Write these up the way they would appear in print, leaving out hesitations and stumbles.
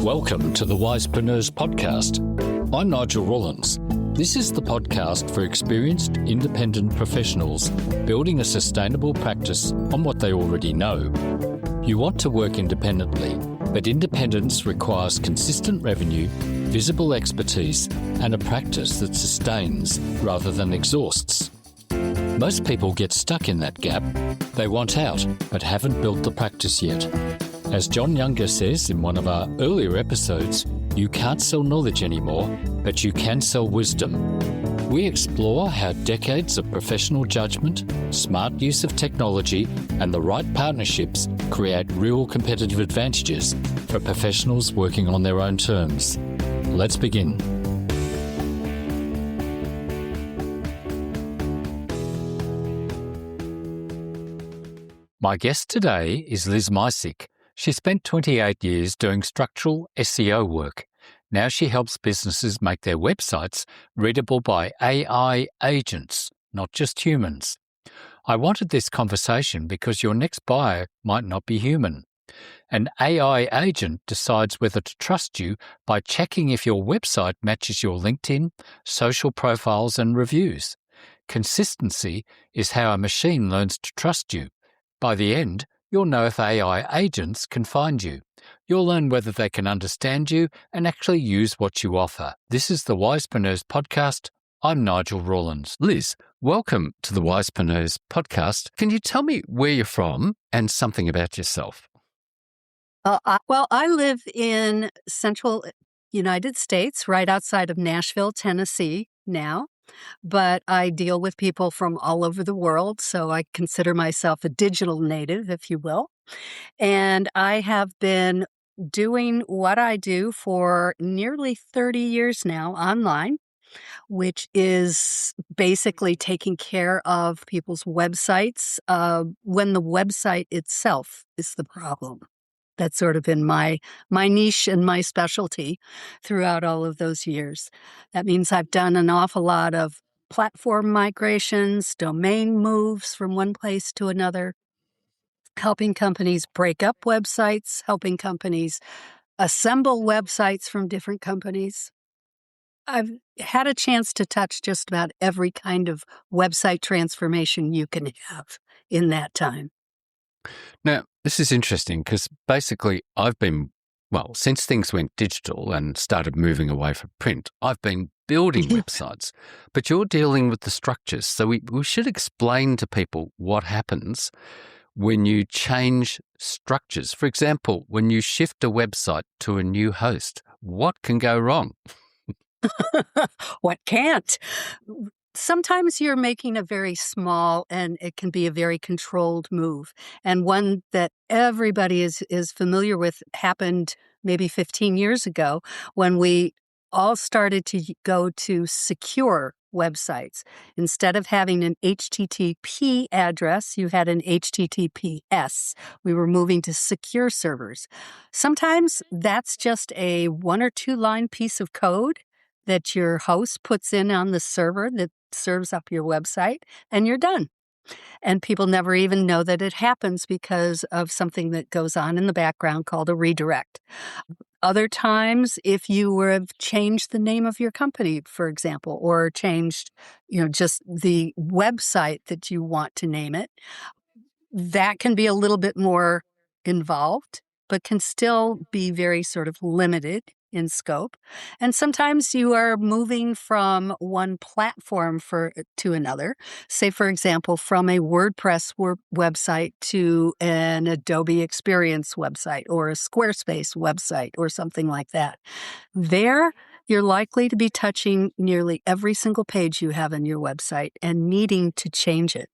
Welcome to the Wisepreneurs podcast. I'm Nigel Rawlins. This is the podcast for experienced independent professionals building a sustainable practice on what they already know. You want to work independently, but independence requires consistent revenue, visible expertise, and a practice that sustains rather than exhausts. Most people get stuck in that gap. They want out, but haven't built the practice yet. As John Younger says in one of our earlier episodes, you can't sell knowledge anymore, but you can sell wisdom. We explore how decades of professional judgment, smart use of technology, and the right partnerships create real competitive advantages for professionals working on their own terms. Let's begin. My guest today is Liz Micik. She spent 28 years doing structural SEO work. Now she helps businesses make their websites readable by AI agents, not just humans. I wanted this conversation because your next buyer might not be human. An AI agent decides whether to trust you by checking if your website matches your LinkedIn, social profiles, and reviews. Consistency is how a machine learns to trust you. By the end, you'll know if AI agents can find you. You'll learn whether they can understand you and actually use what you offer. This is the Wisepreneurs podcast. I'm Nigel Rawlins. Liz, welcome to the Wisepreneurs podcast. Can you tell me where you're from and something about yourself? I live in central United States, right outside of Nashville, Tennessee now. But I deal with people from all over the world, so I consider myself a digital native, if you will. And I have been doing what I do for nearly 30 years now online, which is basically taking care of people's websites when the website itself is the problem. That's sort of been my niche and my specialty throughout all of those years. That means I've done an awful lot of platform migrations, domain moves from one place to another, helping companies break up websites, helping companies assemble websites from different companies. I've had a chance to touch just about every kind of website transformation you can have in that time. Now, this is interesting because basically since things went digital and started moving away from print, I've been building websites, but you're dealing with the structures. So we should explain to people what happens when you change structures. For example, when you shift a website to a new host, what can go wrong? What can't? Sometimes you're making a very small and it can be a very controlled move. And one that everybody is familiar with happened maybe 15 years ago when we all started to go to secure websites. Instead of having an HTTP address, you had an HTTPS. We were moving to secure servers. Sometimes that's just a 1 or 2 line piece of code that your host puts in on the server that serves up your website, and you're done. And people never even know that it happens because of something that goes on in the background called a redirect. Other times, if you have changed the name of your company, for example, or changed, just the website that you want to name it, that can be a little bit more involved, but can still be very sort of limited in scope. And sometimes you are moving from one platform to another. Say, for example, from a WordPress website to an Adobe Experience website or a Squarespace website or something like that. There, you're likely to be touching nearly every single page you have in your website and needing to change it.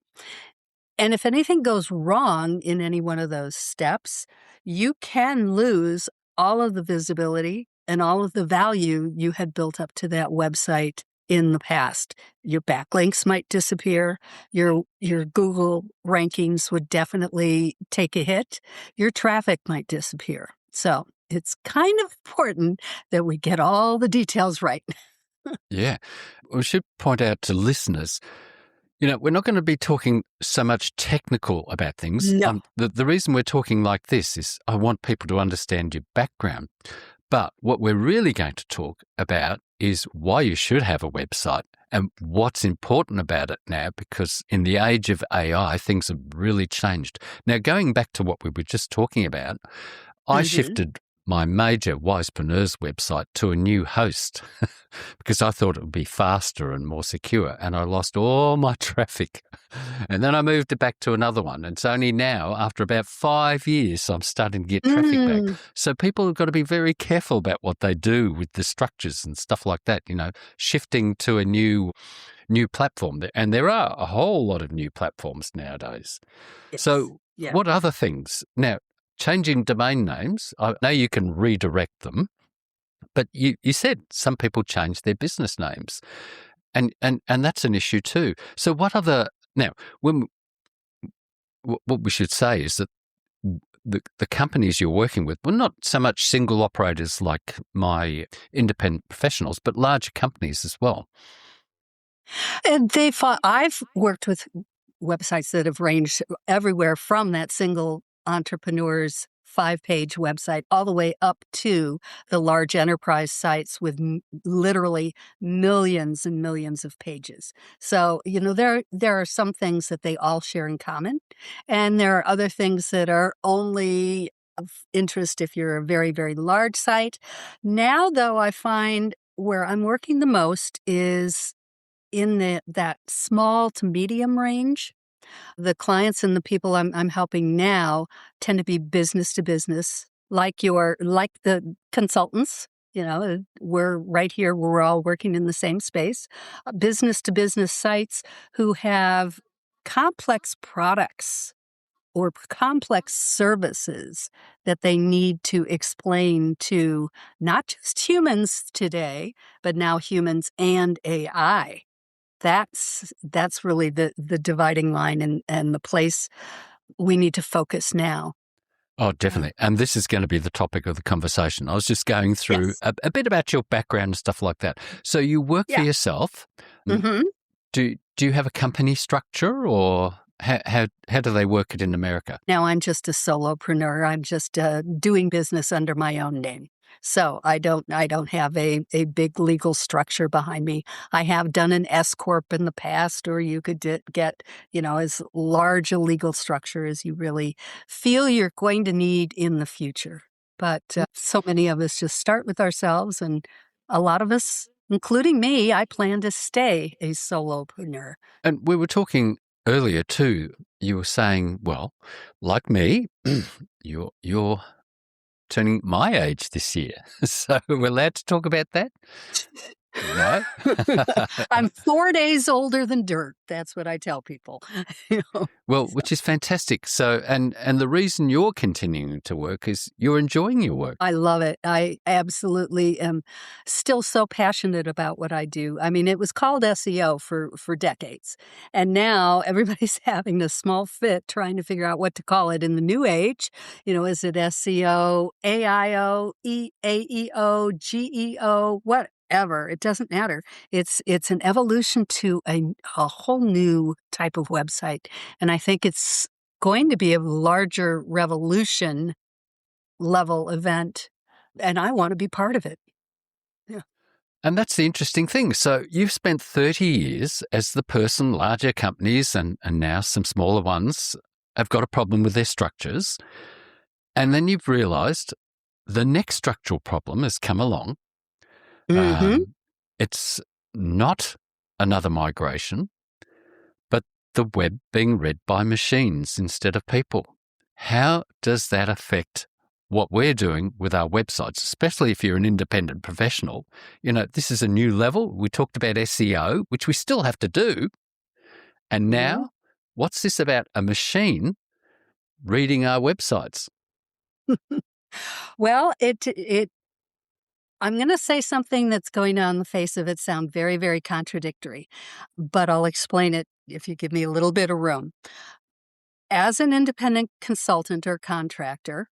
And if anything goes wrong in any one of those steps, you can lose all of the visibility and all of the value you had built up to that website in the past. Your backlinks might disappear. Your Google rankings would definitely take a hit. Your traffic might disappear. So it's kind of important that we get all the details right. Yeah. We should point out to listeners, we're not going to be talking so much technical about things. No. The reason we're talking like this is I want people to understand your background. But what we're really going to talk about is why you should have a website and what's important about it now, because in the age of AI, things have really changed. Now, going back to what we were just talking about, I shifted my major Wisepreneurs website to a new host because I thought it would be faster and more secure, and I lost all my traffic. And then I moved it back to another one. And it's only now, after about 5 years, I'm starting to get traffic back. So people have got to be very careful about what they do with the structures and stuff like that, shifting to a new platform. And there are a whole lot of new platforms nowadays. Yes. So what other things? Now, changing domain names, I know you can redirect them, but you said some people change their business names, and that's an issue too. So what we should say is that the companies you're working with, well, not so much single operators like my independent professionals, but larger companies as well. And I've worked with websites that have ranged everywhere from that single entrepreneur's 5-page website all the way up to the large enterprise sites with literally millions and millions of pages. So, there are some things that they all share in common, and there are other things that are only of interest if you're a very, very large site. Now, though, I find where I'm working the most is in that small to medium range. The clients and the people I'm helping now tend to be business to business, like the consultants. We're right here. We're all working in the same space. Business to business sites who have complex products or complex services that they need to explain to not just humans today, but now humans and AI. That's really the dividing line and the place we need to focus now. Oh, definitely. And this is going to be the topic of the conversation. I was just going through a bit about your background and stuff like that. So you work for yourself. Mm-hmm. Do you have a company structure, or how do they work it in America? Now I'm just a solopreneur. I'm just doing business under my own name. So I don't have a big legal structure behind me. I have done an S corp in the past, or you could get as large a legal structure as you really feel you're going to need in the future. But so many of us just start with ourselves, and a lot of us, including me, I plan to stay a solopreneur. And we were talking earlier too. You were saying, well, like me, you're turning my age this year. So we're allowed to talk about that? No? I'm 4 days older than dirt. That's what I tell people. Well, which is fantastic. So, and the reason you're continuing to work is you're enjoying your work. I love it. I absolutely am still so passionate about what I do. I mean, it was called SEO for decades. And now everybody's having a small fit trying to figure out what to call it in the new age. Is it SEO, AIO, AEO, GEO, whatever? It doesn't matter. It's an evolution to a whole new type of website. And I think it's going to be a larger revolution level event, and I want to be part of it. Yeah. And that's the interesting thing. So you've spent 30 years as the person. Larger companies and now some smaller ones have got a problem with their structures. And then you've realized the next structural problem has come along. Mm-hmm. It's not another migration, but the web being read by machines instead of people. How does that affect what we're doing with our websites, especially if you're an independent professional? This is a new level. We talked about SEO, which we still have to do. And now, what's this about a machine reading our websites? Well, I'm going to say something that's going to, on the face of it, sound very, very contradictory, but I'll explain it if you give me a little bit of room. As an independent consultant or contractor,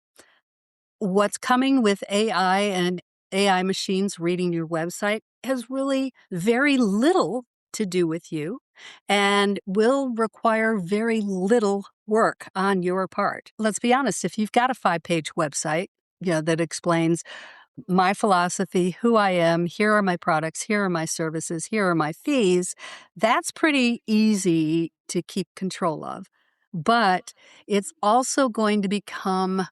what's coming with AI and AI machines reading your website has really very little to do with you and will require very little work on your part. Let's be honest, if you've got a 5-page website, that explains my philosophy, who I am, here are my products, here are my services, here are my fees, that's pretty easy to keep control of. But it's also going to become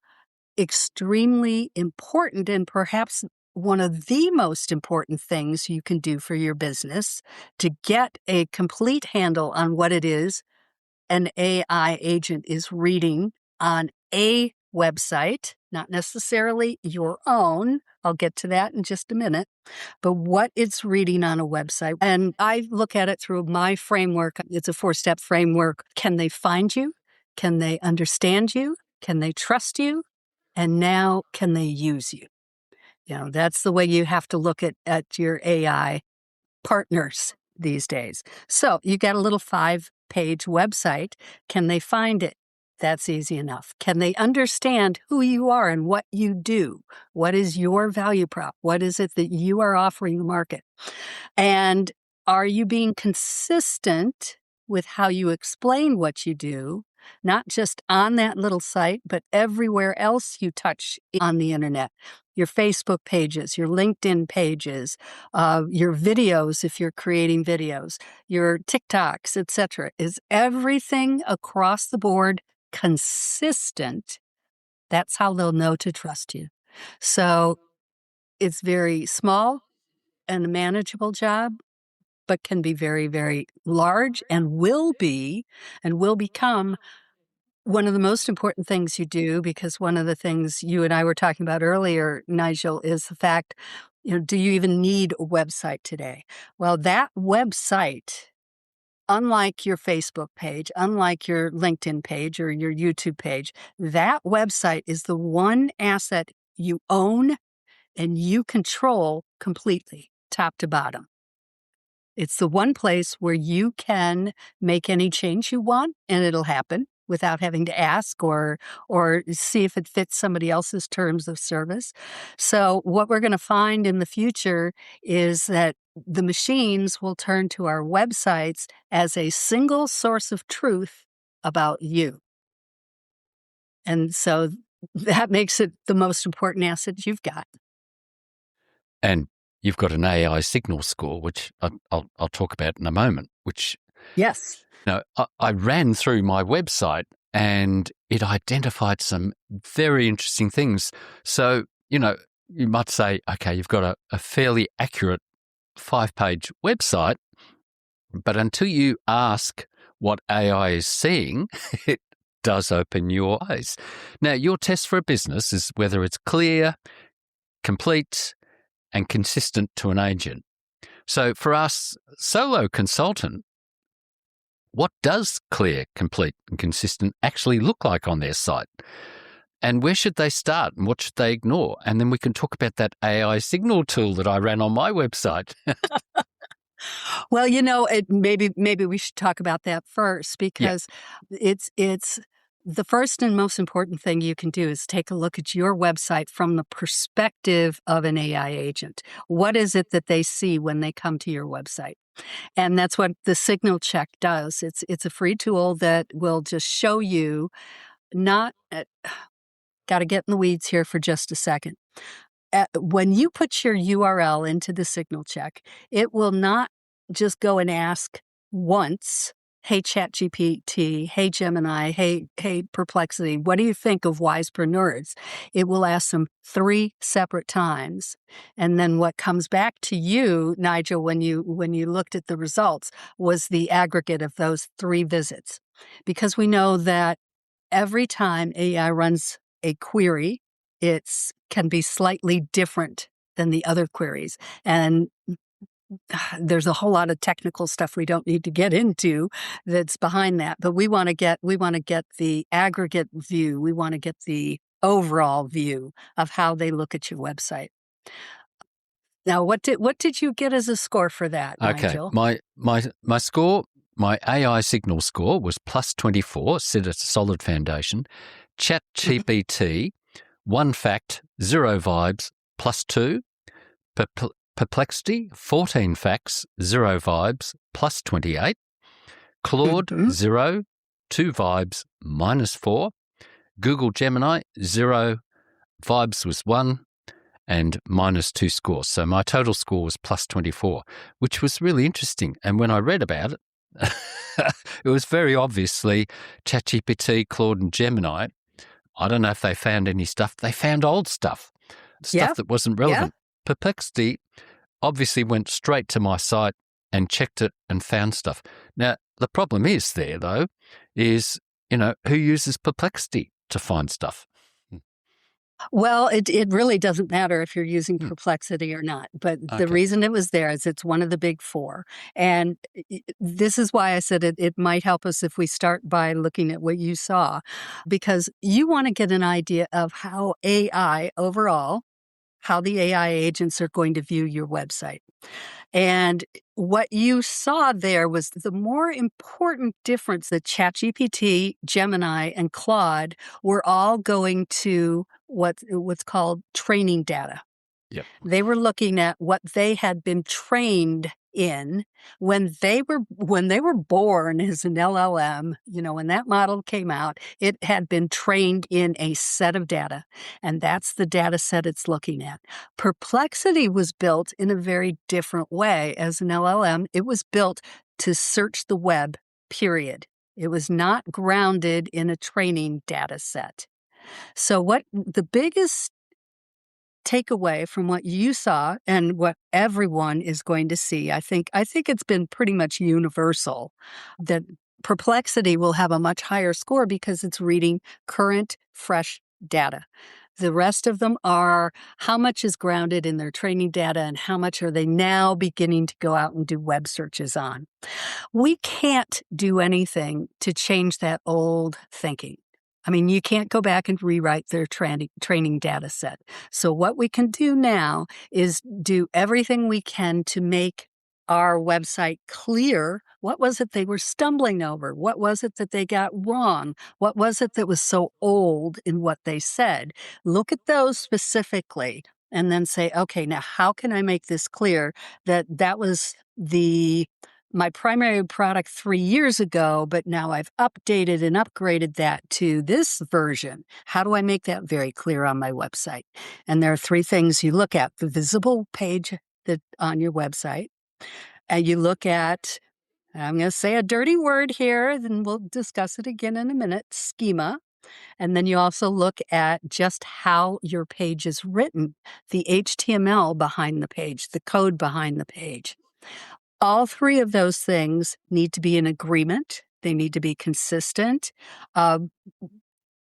extremely important, and perhaps one of the most important things you can do for your business to get a complete handle on what it is an AI agent is reading on a website, not necessarily your own. I'll get to that in just a minute, but what it's reading on a website. And I look at it through my framework. It's a 4-step framework. Can they find you? Can they understand you? Can they trust you? And now, can they use you? That's the way you have to look at your AI partners these days. So you got a little 5-page website. Can they find it? That's easy enough. Can they understand who you are and what you do? What is your value prop? What is it that you are offering the market? And are you being consistent with how you explain what you do, not just on that little site, but everywhere else you touch on the internet? Your Facebook pages, your LinkedIn pages, your videos if you're creating videos, your TikToks, etc. Is everything across the board consistent? That's how they'll know to trust you. So it's very small and a manageable job, but can be very, very large and will become one of the most important things you do, because one of the things you and I were talking about earlier, Nigel, is the fact, do you even need a website today? Well, that website, unlike your Facebook page, unlike your LinkedIn page or your YouTube page, that website is the one asset you own and you control completely, top to bottom. It's the one place where you can make any change you want, and it'll happen without having to ask or see if it fits somebody else's terms of service. So what we're going to find in the future is that the machines will turn to our websites as a single source of truth about you. And so that makes it the most important asset you've got. And you've got an AI signal score, which I'll talk about in a moment, which, yes, I ran through my website and it identified some very interesting things. So, you might say, okay, you've got a fairly accurate 5-page website, but until you ask what AI is seeing, it does open your eyes. Now, your test for a business is whether it's clear, complete, and consistent to an agent. So for us, solo consultant, what does clear, complete, and consistent actually look like on their site? And where should they start and what should they ignore? And then we can talk about that AI signal tool that I ran on my website. Well, maybe we should talk about that first, because it's the first and most important thing you can do is take a look at your website from the perspective of an AI agent. What is it that they see when they come to your website? And that's what the signal check does. It's a free tool that will just show you got to get in the weeds here for just a second. When you put your URL into the signal check, it will not just go and ask once, hey, ChatGPT, hey, Gemini, hey, Perplexity, what do you think of Wisepreneurs? It will ask them 3 separate times. And then what comes back to you, Nigel, when you looked at the results, was the aggregate of those 3 visits. Because we know that every time AI runs a query, it can be slightly different than the other queries. And there's a whole lot of technical stuff we don't need to get into that's behind that. But we want to get the aggregate view. We want to get the overall view of how they look at your website. Now, what did you get as a score for that, Nigel? Okay, my score, my AI signal score was plus 24, set at a solid foundation. ChatGPT, 1 fact, 0 vibes, plus 2. Perplexity, 14 facts, 0 vibes, plus 28. Claude, 0, 2 vibes, minus 4. Google Gemini, 0 vibes was 1. and -2 scores. So my total score was +24, which was really interesting. And when I read about it, it was very obviously ChatGPT, Claude, and Gemini. I don't know if they found any stuff. They found old stuff Yeah. that wasn't relevant. Perplexity obviously went straight to my site and checked it and found stuff. Now, the problem is there, though, is, who uses Perplexity to find stuff? Well, it really doesn't matter if you're using Hmm. Perplexity or not, but the Okay. reason it was there is it's one of the big four. And this is why I said it might help us if we start by looking at what you saw, because you want to get an idea of how AI overall, how the AI agents are going to view your website. And what you saw there was the more important difference that ChatGPT, Gemini, and Claude were all going to what's called training data. Yep. They were looking at what they had been trained in when they were born as an LLM. When that model came out, it had been trained in a set of data, and that's the data set it's looking at. Perplexity was built in a very different way. As an LLM, it was built to search the web, period. It was not grounded in a training data set. So what the biggest takeaway from what you saw and what everyone is going to see, I think it's been pretty much universal that Perplexity will have a much higher score because it's reading current, fresh data. The rest of them are how much is grounded in their training data and how much are they now beginning to go out and do web searches on. We can't do anything to change that old thinking. I mean, you can't go back and rewrite their training data set. So what we can do now is do everything we can to make our website clear. What was it they were stumbling over? What was it that they got wrong? What was it that was so old in what they said? Look at those specifically and then say, okay, now how can I make this clear that was my primary product 3 years ago, but now I've updated and upgraded that to this version. How do I make that very clear on my website? And there are 3 things you look at: the visible page that on your website, and you look at, I'm going to say a dirty word here, then we'll discuss it again in a minute, schema. And then you also look at just how your page is written, the HTML behind the page, the code behind the page. All 3 of those things need to be in agreement. They need to be consistent. Uh,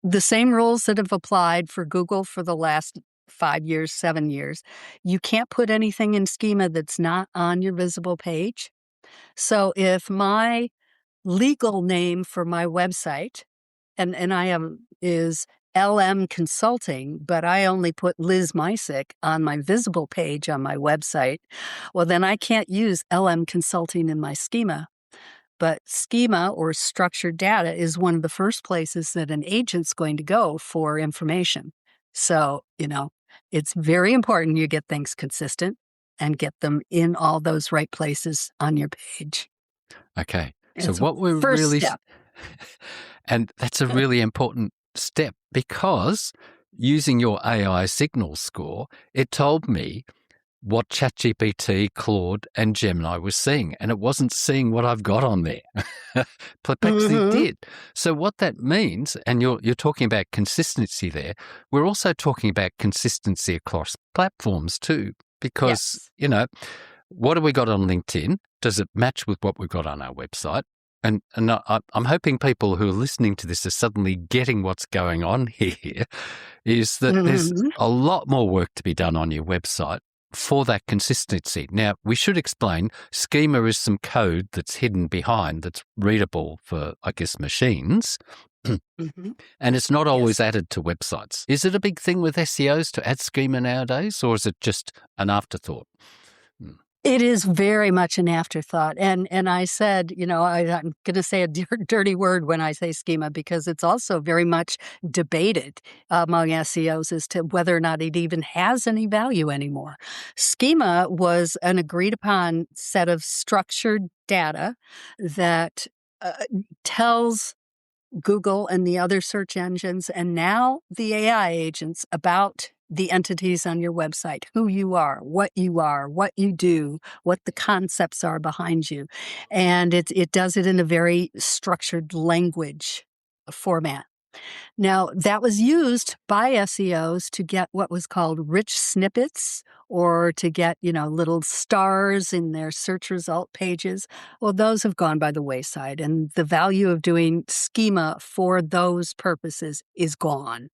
the same rules that have applied for Google for the last 5 years, 7 years. You can't put anything in schema that's not on your visible page. So if my legal name for my website, and I am, is LM Consulting, but I only put Liz Micik on my visible page on my website, well, then I can't use LM Consulting in my schema. But schema or structured data is one of the first places that an agent's going to go for information. So, it's very important you get things consistent and get them in all those right places on your page. Okay. So It's what we're first really, step. and that's a really important step, because using your AI signal score, it told me what ChatGPT, Claude, and Gemini was seeing, and it wasn't seeing what I've got on there. Perplexity Mhm. did. So what that means, and you're talking about consistency there, we're also talking about consistency across platforms too, because, Yes. what have we got on LinkedIn? Does it match with what we've got on our website? And I'm hoping people who are listening to this are suddenly getting what's going on here, is that there's Mhm. a lot more work to be done on your website for that consistency. Now, we should explain, schema is some code that's hidden behind, that's readable for, I guess, machines, Mhm. and it's not always Yes. added to websites. Is it a big thing with SEOs to add schema nowadays, or is it just an afterthought? Mm. It is very much an afterthought, and I said, I'm gonna say a dirty word when I say schema, because it's also very much debated among SEOs as to whether or not it even has any value anymore. Schema was an agreed upon set of structured data that tells Google and the other search engines, and now the AI agents, about the entities on your website, who you are, what you do, what the concepts are behind you. And it does it in a very structured language format. Now, that was used by SEOs to get what was called rich snippets or to get, little stars in their search result pages. Well, those have gone by the wayside, and the value of doing schema for those purposes is gone.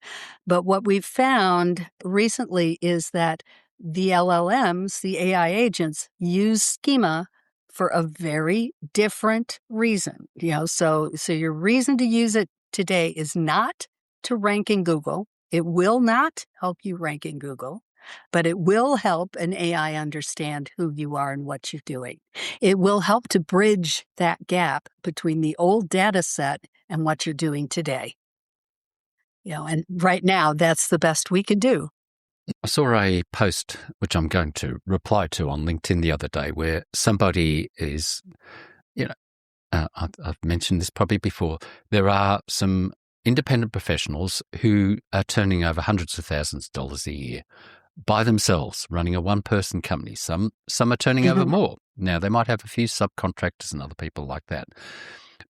But what we've found recently is that the LLMs, the AI agents, use schema for a very different reason. So your reason to use it today is not to rank in Google. It will not help you rank in Google, but it will help an AI understand who you are and what you're doing. It will help to bridge that gap between the old data set and what you're doing today. And right now, that's the best we can do. I saw a post, which I'm going to reply to on LinkedIn the other day, where somebody is, I've mentioned this probably before, there are some independent professionals who are turning over hundreds of thousands of dollars a year by themselves, running a one-person company. Some are turning over more. Now, they might have a few subcontractors and other people like that.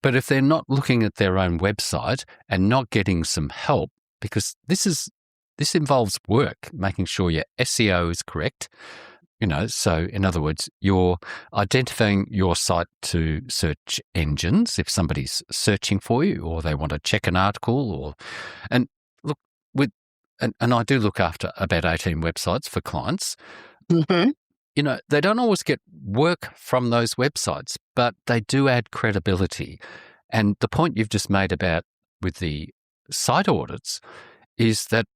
But if they're not looking at their own website and not getting some help, because this involves work, making sure your SEO is correct. So in other words, you're identifying your site to search engines if somebody's searching for you or they want to check an article and I do look after about 18 websites for clients. Mm-hmm. They don't always get work from those websites, but they do add credibility. And the point you've just made about with the site audits is that,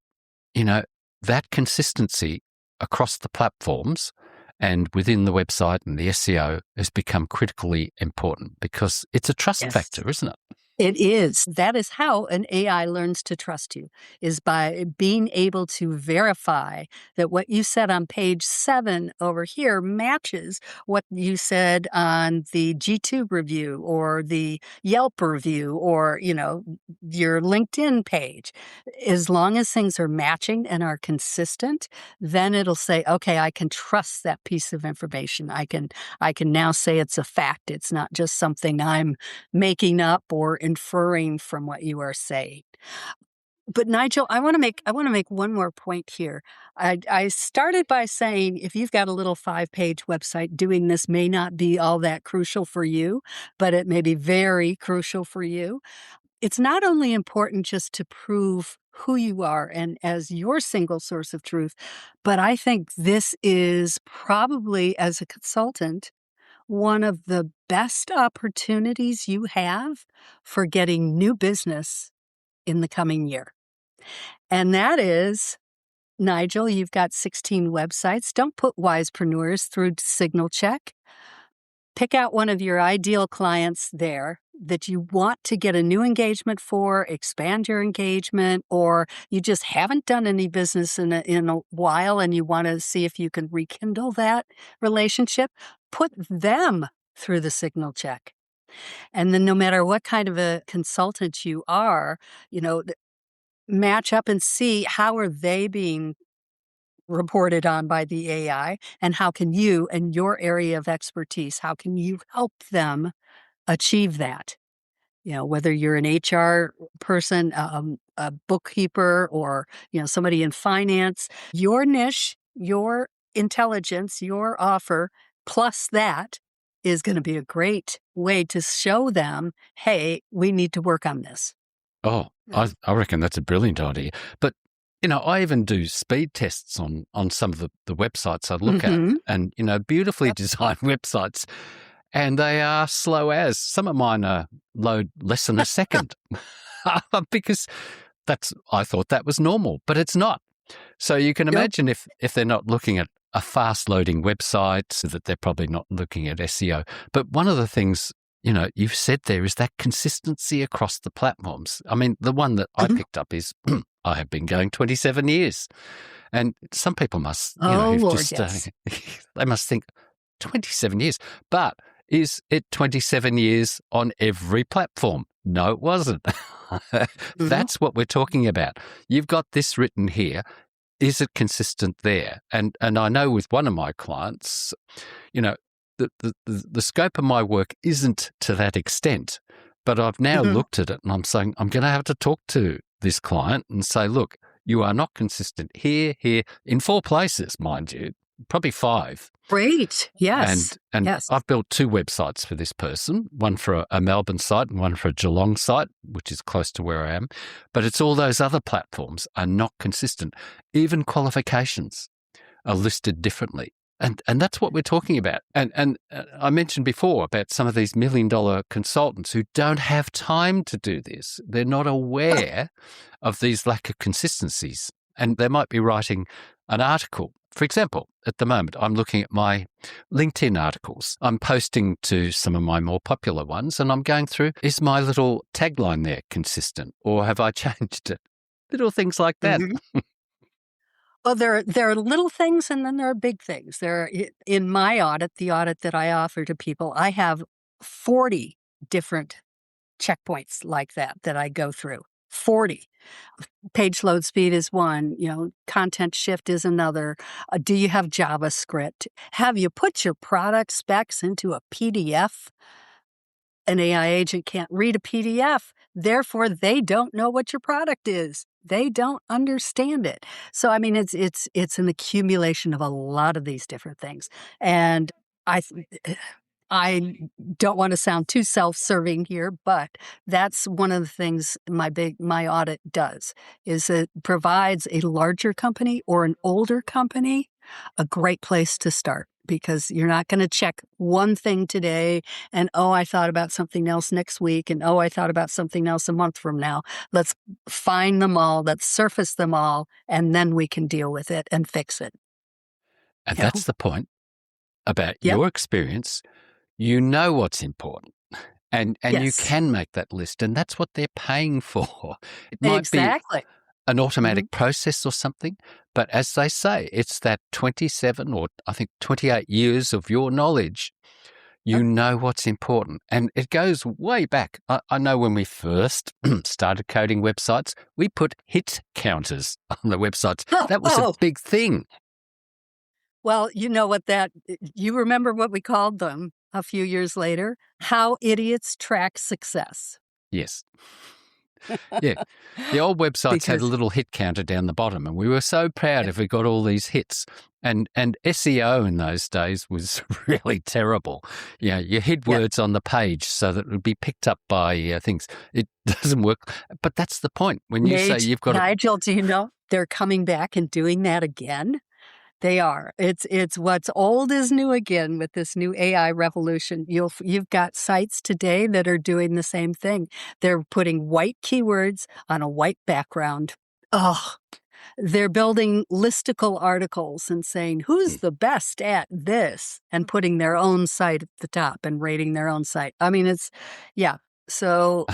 that consistency across the platforms and within the website and the SEO has become critically important because it's a trust factor, isn't it? It is. That is how an AI learns to trust you, is by being able to verify that what you said on page 7 over here matches what you said on the G2 review or the Yelp review or, your LinkedIn page. As long as things are matching and are consistent, then it'll say, okay, I can trust that piece of information. I can now say it's a fact. It's not just something I'm making up or inferring from what you are saying. But Nigel, I want to make one more point here. I started by saying if you've got a little 5-page website, doing this may not be all that crucial for you, but it may be very crucial for you. It's not only important just to prove who you are and as your single source of truth, but I think this is probably, as a consultant, one of the best opportunities you have for getting new business in the coming year. And that is, Nigel, you've got 16 websites. Don't put Wisepreneurs through signal check. Pick out one of your ideal clients there that you want to get a new engagement for, expand your engagement, or you just haven't done any business in a while and you want to see if you can rekindle that relationship. Put them through the signal check. And then no matter what kind of a consultant you are, match up and see how are they being reported on by the AI and how can you and your area of expertise, how can you help them achieve that? Whether you're an HR person, a bookkeeper, or, somebody in finance, your niche, your intelligence, your offer, plus that is going to be a great way to show them, hey, we need to work on this. Oh, I reckon that's a brilliant idea. But, I even do speed tests on some of the websites I look at and, beautifully designed websites. And they are slow as. Some of mine load less than a second because I thought that was normal, but it's not. So you can imagine if they're not looking at a fast-loading website, so that they're probably not looking at SEO. But one of the things, you've said there is that consistency across the platforms. I mean, the one that I picked up is I have been going 27 years. And some people must, yes. They must think 27 years. But is it 27 years on every platform? No, it wasn't. That's what we're talking about. You've got this written here. is it consistent there? And I know with one of my clients, the scope of my work isn't to that extent, but I've now looked at it and I'm saying I'm going to have to talk to this client and say, look, you are not consistent here, in 4 places, mind you, probably 5. Great. Yes. And yes. I've built 2 websites for this person, one for a Melbourne site and one for a Geelong site, which is close to where I am. But it's all those other platforms are not consistent. Even qualifications are listed differently. And that's what we're talking about. And I mentioned before about some of these $1 million consultants who don't have time to do this. They're not aware of these lack of consistencies. And they might be writing an article. For example, at the moment, I'm looking at my LinkedIn articles. I'm posting to some of my more popular ones, and I'm going through, is my little tagline there consistent, or have I changed it? Little things like that. Well, there are little things and then there are big things. In my audit, the audit that I offer to people, I have 40 different checkpoints like that I go through. 40. Page load speed is one, content shift is another. Do you have JavaScript? Have you put your product specs into a PDF? An AI agent can't read a PDF. Therefore, they don't know what your product is. They don't understand it. So, I mean, it's an accumulation of a lot of these different things. And I don't want to sound too self-serving here, but that's one of the things my audit does, is it provides a larger company or an older company a great place to start, because you're not going to check one thing today and, I thought about something else next week, and, I thought about something else a month from now. Let's find them all, let's surface them all, and then we can deal with it and fix it. And that's the point about Yep. your experience. You know what's important, and you Yes. can make that list, and that's what they're paying for. It might Exactly. be an automatic process or something, but as they say, it's that 27 or I think 28 years of your knowledge. You know what's important, and it goes way back. I know when we first started coding websites, we put hit counters on the websites. That was a big thing. Well, you know what you remember what we called them a few years later? How idiots track success. Yes. Yeah. The old websites had a little hit counter down the bottom, and we were so proud if we got all these hits. And SEO in those days was really terrible. You hid words on the page so that it would be picked up by things. It doesn't work. But that's the point. When you say you've got Nigel, do you know they're coming back and doing that again? They are. It's what's old is new again with this new AI revolution. You've got sites today that are doing the same thing. They're putting white keywords on a white background. They're building listicle articles and saying, who's the best at this? And putting their own site at the top and rating their own site. I mean, So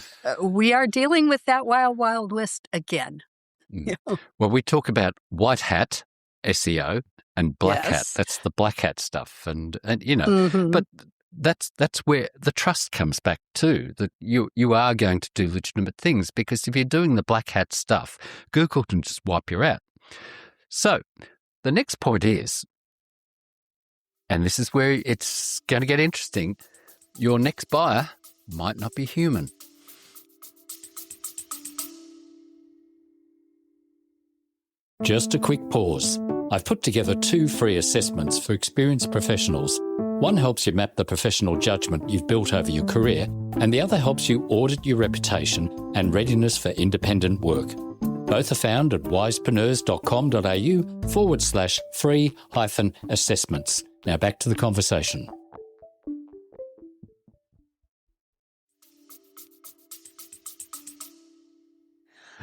we are dealing with that wild, wild west again. Well, we talk about white hat SEO and black hat. That's the black hat stuff. And but that's where the trust comes back too, that you are going to do legitimate things, because if you're doing the black hat stuff, Google can just wipe you out. So the next point is, and this is where it's going to get interesting, your next buyer might not be human. Just a quick pause. I've put together 2 free assessments for experienced professionals. One helps you map the professional judgment you've built over your career, and the other helps you audit your reputation and readiness for independent work. Both are found at wisepreneurs.com.au/free-assessments. Now back to the conversation.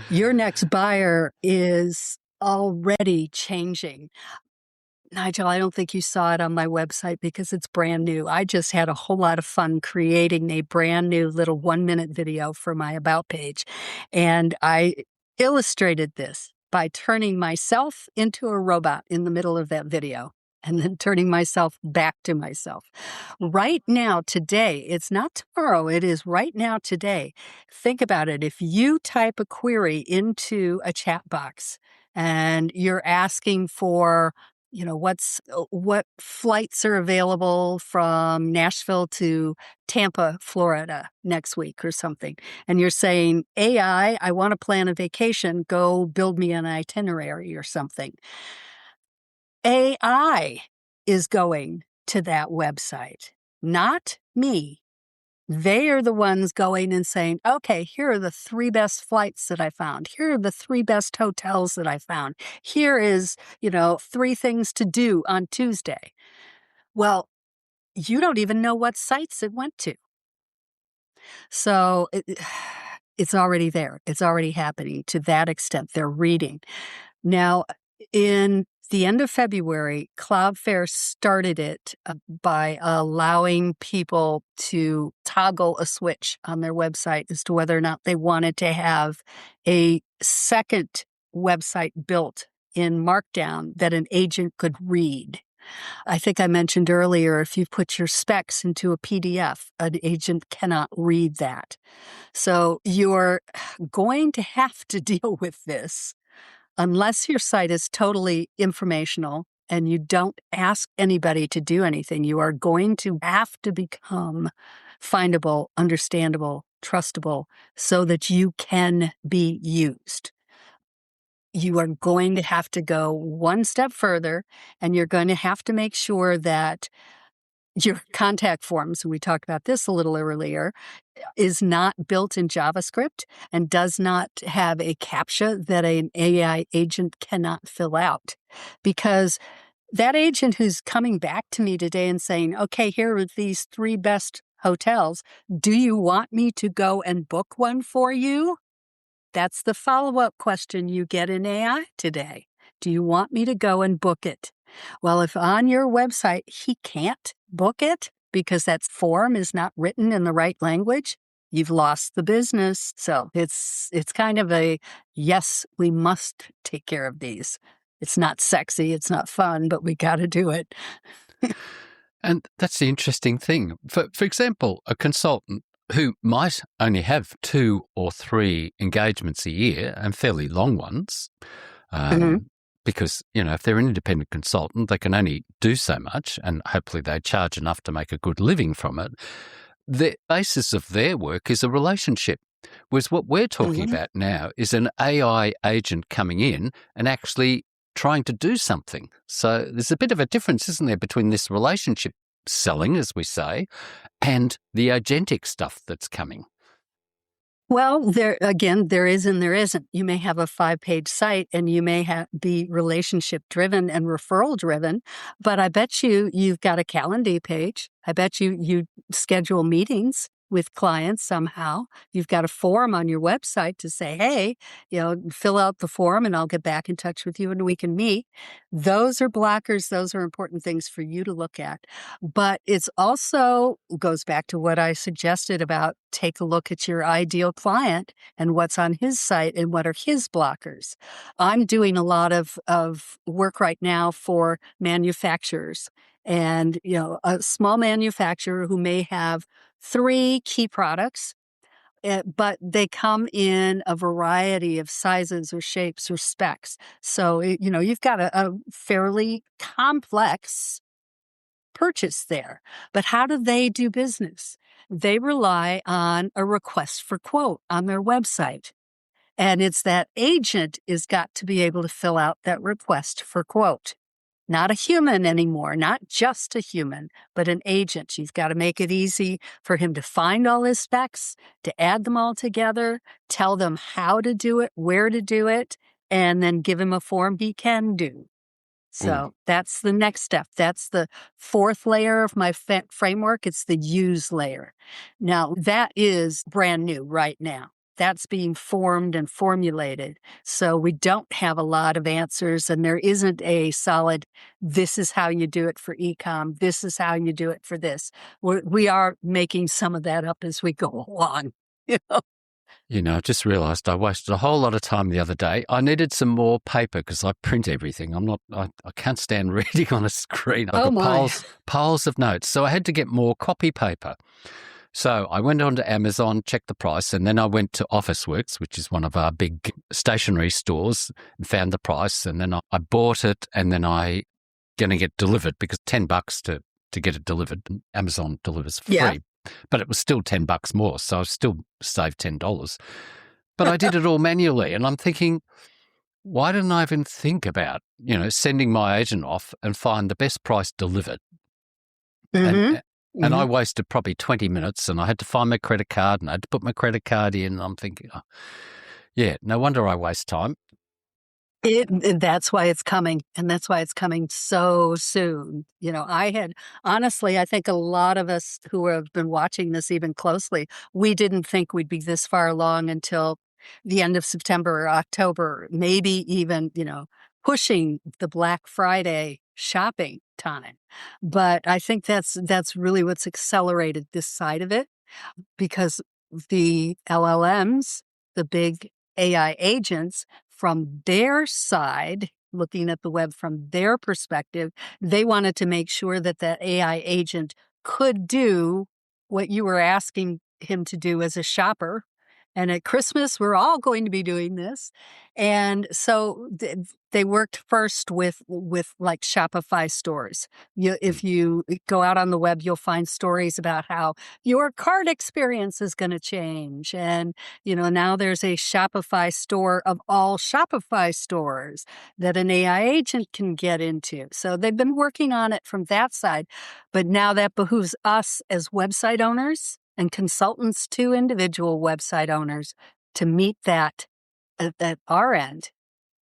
Your next buyer is already changing. Nigel, I don't think you saw it on my website because it's brand new. I just had a whole lot of fun creating a brand new little 1-minute video for my About page. And I illustrated this by turning myself into a robot in the middle of that video, and then turning myself back to myself. Right now, today, it's not tomorrow, it is right now, today. Think about it. If you type a query into a chat box and you're asking for, what flights are available from Nashville to Tampa, Florida next week or something. And you're saying, I want to plan a vacation, go build me an itinerary or something. AI is going to that website, not me. They are the ones going and saying, okay, here are the 3 best flights that I found. Here are the 3 best hotels that I found. Here is, 3 things to do on Tuesday. Well, you don't even know what sites it went to. So it's already there. It's already happening to that extent. They're reading. Now, in the end of February, Cloudflare started it by allowing people to toggle a switch on their website as to whether or not they wanted to have a second website built in Markdown that an agent could read. I think I mentioned earlier, if you put your specs into a PDF, an agent cannot read that. So you're going to have to deal with this. Unless your site is totally informational and you don't ask anybody to do anything, you are going to have to become findable, understandable, trustable, so that you can be used. You are going to have to go one step further, and you're going to have to make sure that your contact forms, we talked about this a little earlier, is not built in JavaScript and does not have a CAPTCHA that an AI agent cannot fill out. Because that agent who's coming back to me today and saying, okay, here are these 3 best hotels. Do you want me to go and book one for you? That's the follow-up question you get in AI today. Do you want me to go and book it? Well, if on your website he can't book it because that form is not written in the right language, you've lost the business. So it's kind of a, yes, we must take care of these. It's not sexy, it's not fun, but we got to do it. And that's the interesting thing. For example, a consultant who might only have 2 or 3 engagements a year and fairly long ones, because, if they're an independent consultant, they can only do so much, and hopefully they charge enough to make a good living from it. The basis of their work is a relationship, whereas what we're talking about now is an AI agent coming in and actually trying to do something. So there's a bit of a difference, isn't there, between this relationship selling, as we say, and the agentic stuff that's coming. Well, there is and there isn't. You may have a 5-page site and you may be relationship driven and referral driven, but I bet you've got a calendar page. I bet you schedule meetings with clients somehow. You've got a form on your website to say, hey, fill out the form and I'll get back in touch with you and we can meet. Those are blockers. Those are important things for you to look at. But it's also goes back to what I suggested about take a look at your ideal client and what's on his site and what are his blockers. I'm doing a lot of work right now for manufacturers. And, a small manufacturer who may have 3 key products, but they come in a variety of sizes or shapes or specs. So, you've got a fairly complex purchase there. But how do they do business? They rely on a request for quote on their website. And it's that agent is got to be able to fill out that request for quote. Not a human anymore, not just a human, but an agent. You've got to make it easy for him to find all his specs, to add them all together, tell them how to do it, where to do it, and then give him a form he can do. So that's the next step. That's the 4th layer of my framework. It's the use layer. Now, that is brand new right now. That's being formed and formulated. So we don't have a lot of answers, and there isn't a solid, this is how you do it for e-com, this is how you do it for this. We are making some of that up as we go along. I just realised I wasted a whole lot of time the other day. I needed some more paper because I print everything. I can't stand reading on a screen. I've got piles of notes. So I had to get more copy paper. So I went onto Amazon, checked the price, and then I went to Officeworks, which is one of our big stationery stores, and found the price. And then I bought it, and then I going to get delivered because $10 to get it delivered. Amazon delivers for Yeah. free, but it was still $10 more, so I still saved $10. But I did it all manually, and I'm thinking, why didn't I even think about sending my agent off and find the best price delivered? Mhm. And I Mhm. wasted probably 20 minutes, and I had to find my credit card, and I had to put my credit card in. And I'm thinking, oh, yeah, no wonder I waste time. That's why it's coming, and that's why it's coming so soon. Honestly, I think a lot of us who have been watching this even closely, we didn't think we'd be this far along until the end of September or October, maybe even, pushing the Black Friday shopping time. But I think that's really what's accelerated this side of it because the LLMs, the big AI agents, from their side, looking at the web from their perspective, they wanted to make sure that that AI agent could do what you were asking him to do as a shopper. And at Christmas, we're all going to be doing this. And so they worked first with like Shopify stores. If you go out on the web, you'll find stories about how your cart experience is going to change. And, now there's a Shopify store of all Shopify stores that an AI agent can get into. So they've been working on it from that side. But now that behooves us as website owners and consultants to individual website owners to meet that at our end.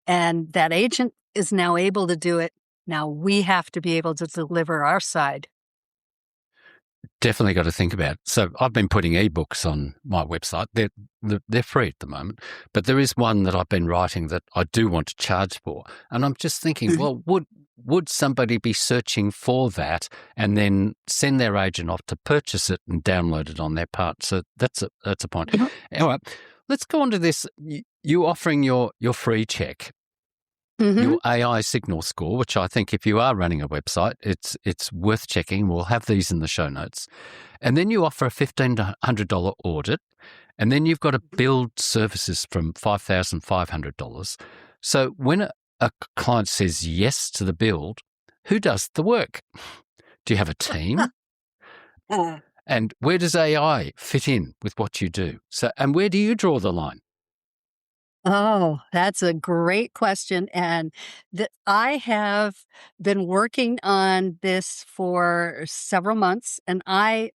And that agent is now able to do it. Now we have to be able to deliver our side. Definitely got to think about it. So I've been putting ebooks on my website. They're free at the moment, but there is one that I've been writing that I do want to charge for. And I'm just thinking, well, would somebody be searching for that and then send their agent off to purchase it and download it on their part? So that's a point. Mhm. Anyway, let's go on to this. You offering your free check. Mhm. Your AI signal score, which I think if you are running a website, it's worth checking. We'll have these in the show notes. And then you offer a $1,500 audit, and then you've got to build services from $5,500. So when a client says yes to the build, who does the work? Do you have a team? Uh, And where does AI fit in with what you do? So, and where do you draw the line? Oh, that's a great question. And I have been working on this for several months, and I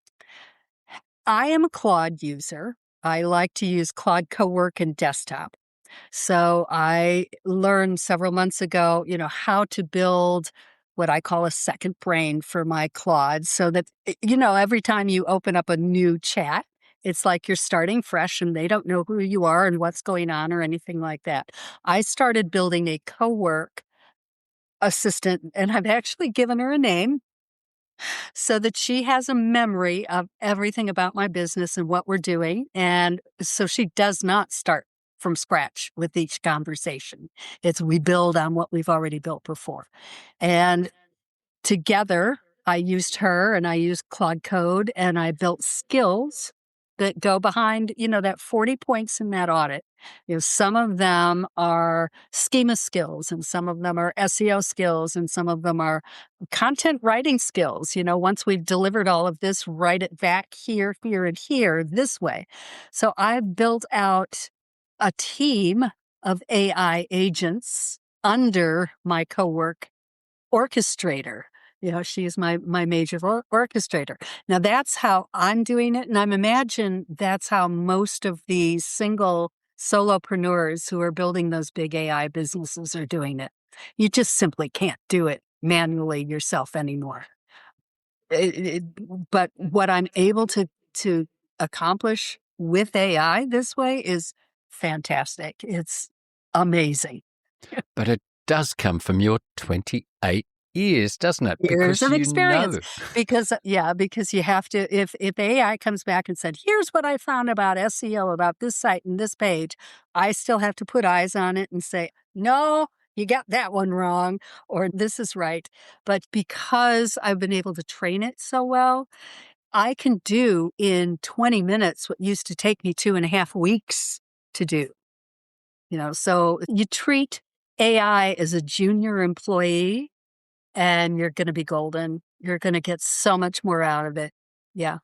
am a Claude user. I like to use Claude Cowork and Desktop. So I learned several months ago, how to build what I call a second brain for my Claude so that, every time you open up a new chat, it's like you're starting fresh and they don't know who you are and what's going on or anything like that. I started building a co-work assistant and I've actually given her a name so that she has a memory of everything about my business and what we're doing. And so she does not start from scratch with each conversation. It's we build on what we've already built before. And together, I used her and I used Claude Code and I built skills that go behind, that 40 points in that audit. Some of them are schema skills and some of them are SEO skills and some of them are content writing skills. Once we've delivered all of this, write it back here, here, and here this way. So I've built out a team of AI agents under my cowork orchestrator. She's my major orchestrator. Now that's how I'm doing it, and I'm imagine that's how most of the single solopreneurs who are building those big AI businesses are doing it. You just simply can't do it manually yourself anymore. But what I'm able to accomplish with AI this way is fantastic. It's amazing. But it does come from your 28 years, doesn't it? Years Because of you experience know. because you have to if AI comes back and said, "Here's what I found about SEO about this site and this page," I still have to put eyes on it and say, "No, you got that one wrong," or "This is right." But because I've been able to train it so well, I can do in 20 minutes what used to take me 2.5 weeks to do. So you treat AI as a junior employee and you're going to be golden. You're going to get so much more out of it. Yeah.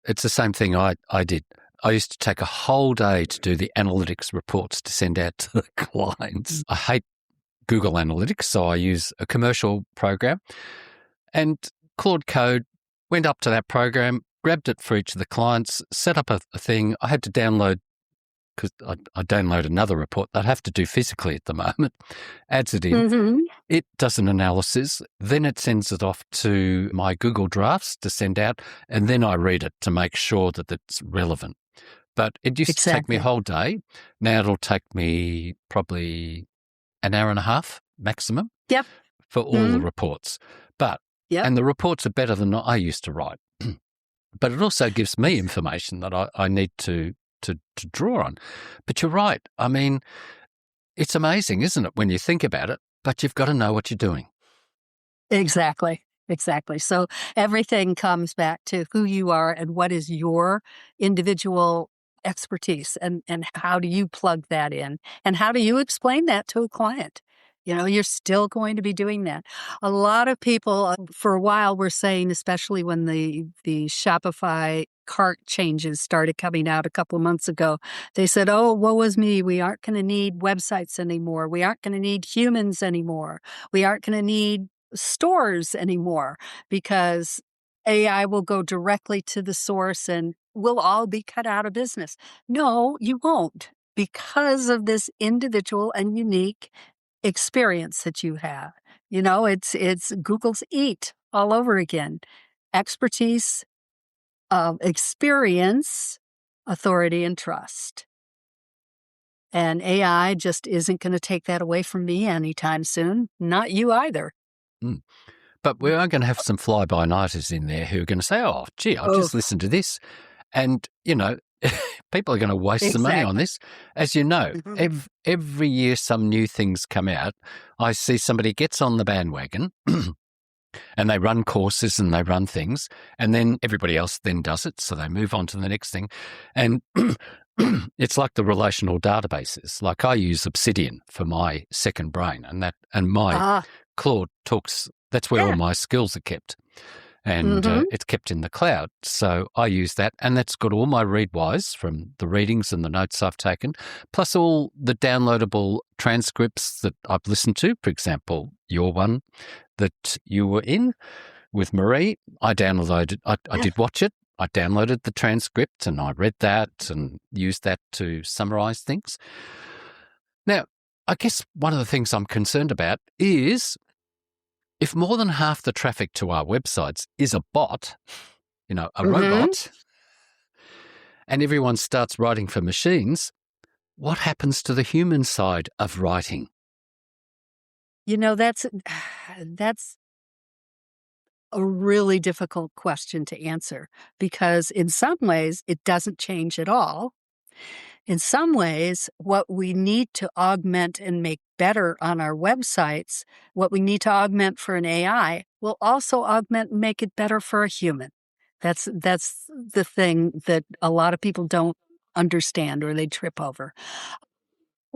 It's the same thing I did. I used to take a whole day to do the analytics reports to send out to the clients. I hate Google Analytics, so I use a commercial program. And Claude Code went up to that program, grabbed it for each of the clients, set up a thing. I had to download, because I download another report that I have to do physically at the moment, adds it in. Mm-hmm. It does an analysis, then it sends it off to my Google Drafts to send out, and then I read it to make sure that it's relevant. But it used to take me a whole day. Now it'll take me probably an hour and a half maximum for all the reports. And the reports are better than I used to write. But it also gives me information that I need to draw on. But you're right. I mean, it's amazing, isn't it, when you think about it? But you've got to know what you're doing. Exactly. So everything comes back to who you are and what is your individual expertise and how do you plug that in and how do you explain that to a client? You're still going to be doing that. A lot of people for a while were saying, especially when the Shopify cart changes started coming out a couple of months ago, they said, oh, woe is me. We aren't going to need websites anymore. We aren't going to need humans anymore. We aren't going to need stores anymore because AI will go directly to the source and we'll all be cut out of business. No, you won't, because of this individual and unique experience that you have. It's Google's EAT all over again. Expertise, experience, authority, and trust. And AI just isn't going to take that away from me anytime soon. Not you either. But we are going to have some fly-by-nighters in there who are going to say, oh, gee, I'll just listen to this. And, people are going to waste some money on this. As you know, every year some new things come out. I see somebody gets on the bandwagon and they run courses and they run things, and then everybody else then does it, so they move on to the next thing. And it's like the relational databases. Like I use Obsidian for my second brain, and my Claude talks. That's where all my skills are kept. And it's kept in the cloud. So I use that, and that's got all my readwise from the readings and the notes I've taken, plus all the downloadable transcripts that I've listened to. For example, your one that you were in with Marie, I downloaded, I did watch it. I downloaded the transcript and I read that and used that to summarize things. Now, I guess one of the things I'm concerned about is if more than half the traffic to our websites is a bot, a robot, and everyone starts writing for machines, what happens to the human side of writing? That's a really difficult question to answer because in some ways it doesn't change at all. In some ways, what we need to augment and make better on our websites, what we need to augment for an AI, will also augment and make it better for a human. That's the thing that a lot of people don't understand or they trip over.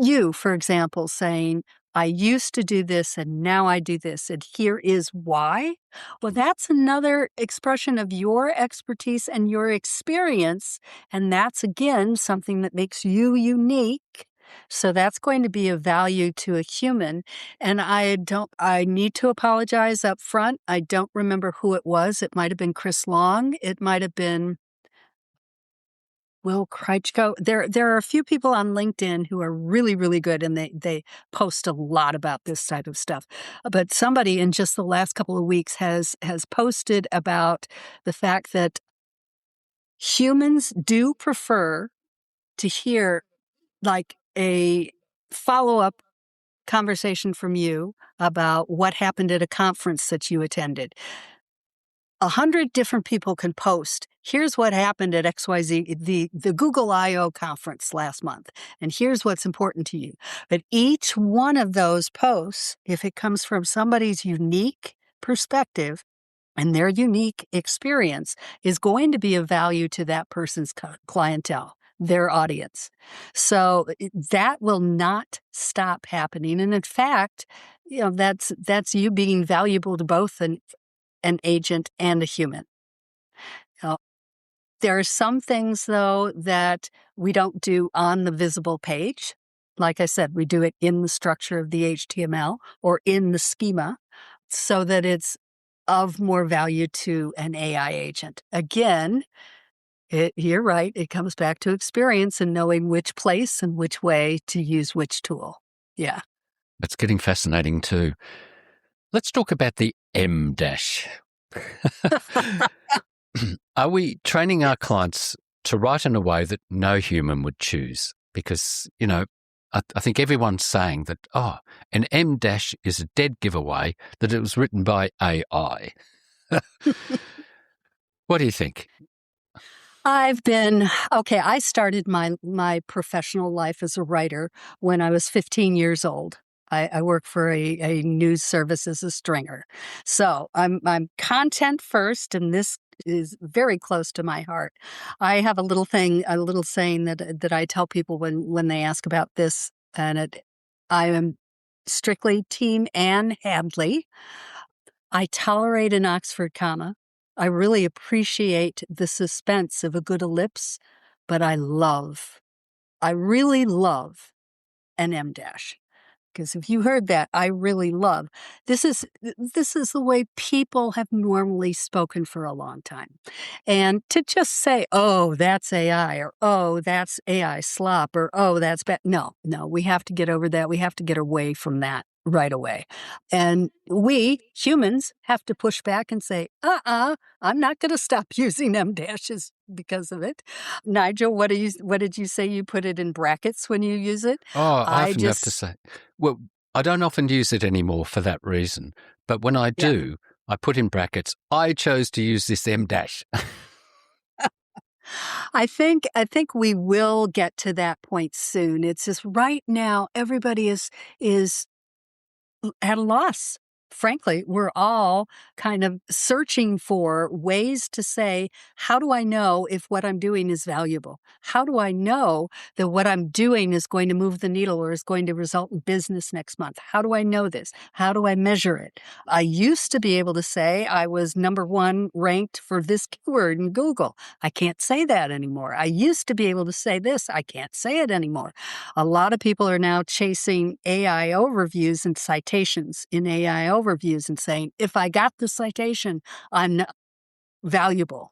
You, for example, saying, I used to do this and now I do this, and here is why. Well, that's another expression of your expertise and your experience. And that's, again, something that makes you unique. So that's going to be of value to a human. And I need to apologize up front. I don't remember who it was. It might have been Chris Long. It might have been Will Kreitschko. There are a few people on LinkedIn who are really, really good, and they post a lot about this type of stuff. But somebody in just the last couple of weeks has posted about the fact that humans do prefer to hear like a follow-up conversation from you about what happened at a conference that you attended. 100 different people can post, here's what happened at XYZ, the Google I/O conference last month, and here's what's important to you. But each one of those posts, if it comes from somebody's unique perspective, and their unique experience is going to be of value to that person's clientele, their audience. So that will not stop happening. And in fact, that's you being valuable to both an agent and a human. There are some things, though, that we don't do on the visible page. Like I said, we do it in the structure of the HTML or in the schema so that it's of more value to an AI agent. Again, you're right. It comes back to experience and knowing which place and which way to use which tool. Yeah. It's getting fascinating too. Let's talk about the M dash. Are we training our clients to write in a way that no human would choose? Because, I think everyone's saying that, an M dash is a dead giveaway, that it was written by AI. What do you think? I started my professional life as a writer when I was 15 years old. I work for a news service as a stringer. So I'm content first, and this is very close to my heart. I have a little saying that I tell people when they ask about this, and I am strictly Team Anne Handley. I tolerate an Oxford comma. I really appreciate the suspense of a good ellipse, but I really love an M dash. Because if you heard that, I really love. This is the way people have normally spoken for a long time. And to just say, oh, that's AI, or oh, that's AI slop, or oh, that's bad. No, we have to get over that. We have to get away from that right away. And we humans have to push back and say, I'm not going to stop using M dashes because of it. Nigel, what did you say? You put it in brackets when you use it? Oh, I often have to say, well, I don't often use it anymore for that reason. But when I do, I put in brackets, I chose to use this M dash. I think we will get to that point soon. It's just right now, everybody is at a loss. Frankly, we're all kind of searching for ways to say, how do I know if what I'm doing is valuable? How do I know that what I'm doing is going to move the needle or is going to result in business next month? How do I know this? How do I measure it? I used to be able to say I was number one ranked for this keyword in Google. I can't say that anymore. I used to be able to say this. I can't say it anymore. A lot of people are now chasing AI overviews and citations in AI overviews and saying, if I got the citation, I'm valuable.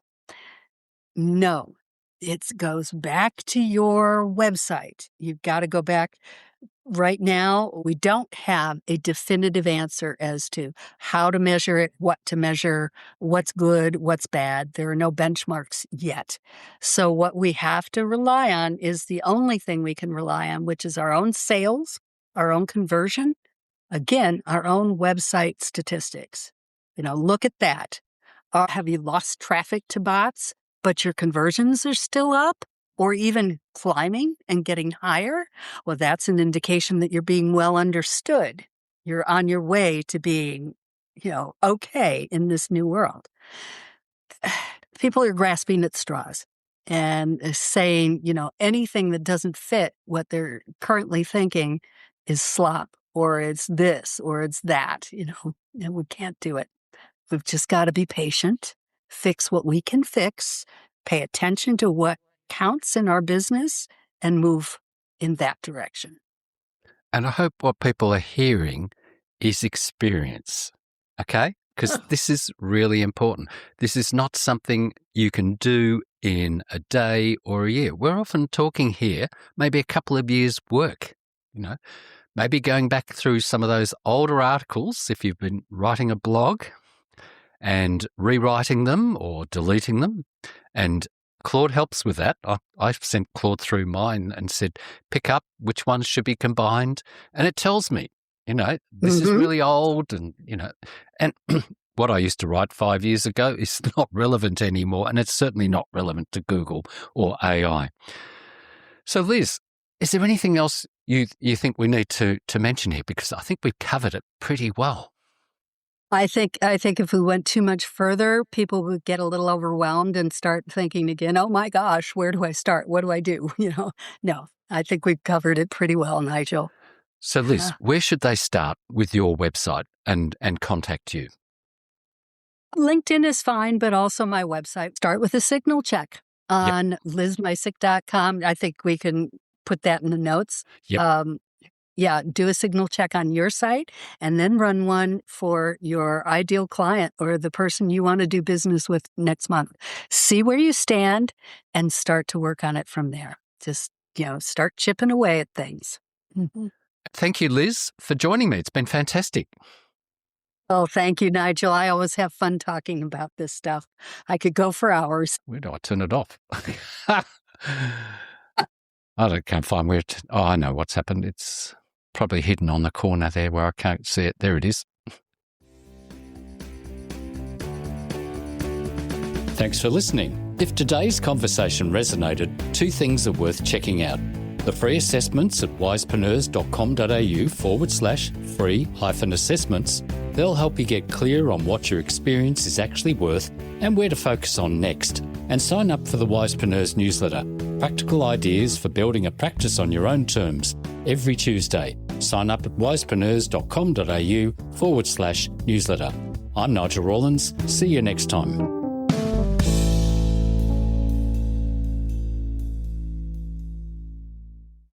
No, it goes back to your website. You've got to go back. Right now, we don't have a definitive answer as to how to measure it, what to measure, what's good, what's bad. There are no benchmarks yet. So what we have to rely on is the only thing we can rely on, which is our own sales, our own conversion, again, our own website statistics. Look at that. Have you lost traffic to bots, but your conversions are still up or even climbing and getting higher? Well, that's an indication that you're being well understood. You're on your way to being, okay in this new world. People are grasping at straws and saying, anything that doesn't fit what they're currently thinking is slop, or it's this, or it's that, and we can't do it. We've just got to be patient, fix what we can fix, pay attention to what counts in our business, and move in that direction. And I hope what people are hearing is experience, okay? Because this is really important. This is not something you can do in a day or a year. We're often talking here maybe a couple of years' work, maybe going back through some of those older articles if you've been writing a blog and rewriting them or deleting them. And Claude helps with that. I've sent Claude through mine and said, pick up which ones should be combined. And it tells me, this is really old and, and what I used to write 5 years ago is not relevant anymore. And it's certainly not relevant to Google or AI. So Liz, is there anything else you think we need to mention here? Because I think we've covered it pretty well. I think if we went too much further, people would get a little overwhelmed and start thinking again, "Oh my gosh, where do I start? What do I do?" No, I think we've covered it pretty well, Nigel. So, Liz, where should they start with your website and contact you? LinkedIn is fine, but also my website. Start with a signal check on lizmicik.com. I think we can put that in the notes. Yep. Do a signal check on your site and then run one for your ideal client or the person you want to do business with next month. See where you stand and start to work on it from there. Just, start chipping away at things. Mm-hmm. Thank you, Liz, for joining me. It's been fantastic. Oh, thank you, Nigel. I always have fun talking about this stuff. I could go for hours. Where do I turn it off? Can't find where it... Oh, I know what's happened. It's probably hidden on the corner there where I can't see it. There it is. Thanks for listening. If today's conversation resonated, 2 things are worth checking out. The free assessments at wisepreneurs.com.au/free-assessments. They'll help you get clear on what your experience is actually worth and where to focus on next. And sign up for the Wisepreneurs newsletter. Practical ideas for building a practice on your own terms. Every Tuesday. Sign up at wisepreneurs.com.au/newsletter. I'm Nigel Rawlins. See you next time.